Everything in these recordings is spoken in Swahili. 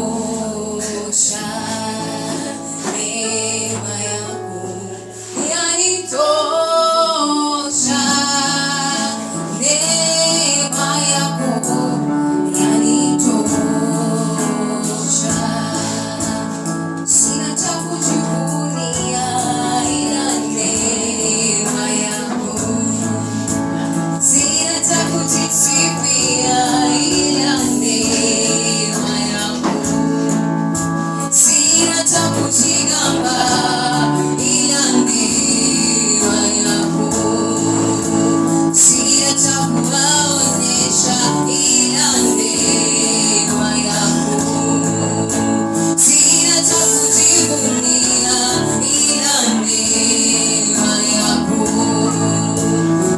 yanitosha. Neema yako yanitosha. Neema yako yanitosha. Sina cha kujivunia ila neema yako. Sina cha kujisifia ila neema yako. Sina cha kujigamba ila neema yako. Sina cha kuwaonyesha ila neema yako. Sina cha kujivunia ila neema yako.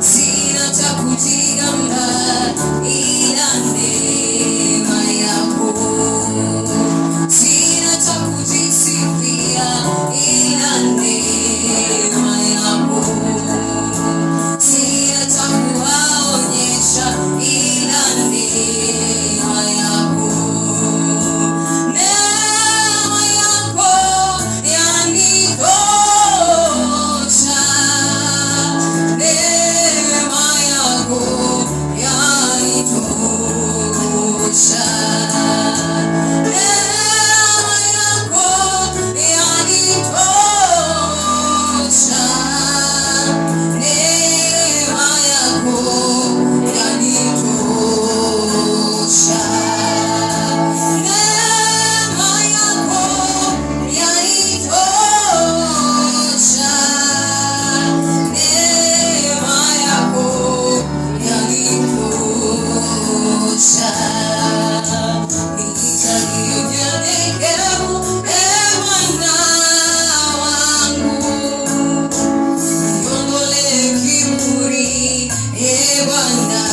Sina cha kujigamba ila neema yako. Sina cha kujisifia ila neema yako. Sina cha kuwaonyesha ila neema yako. Neema yako yanitosha. Neema yako yanitosha. Neema yako yanitosha. Neema yako yanitosha. Neema yako yanitosha. Neema yako yanitosha. Nitajinyenyekea, Bwana wangu. Niondolee kiburi, Bwana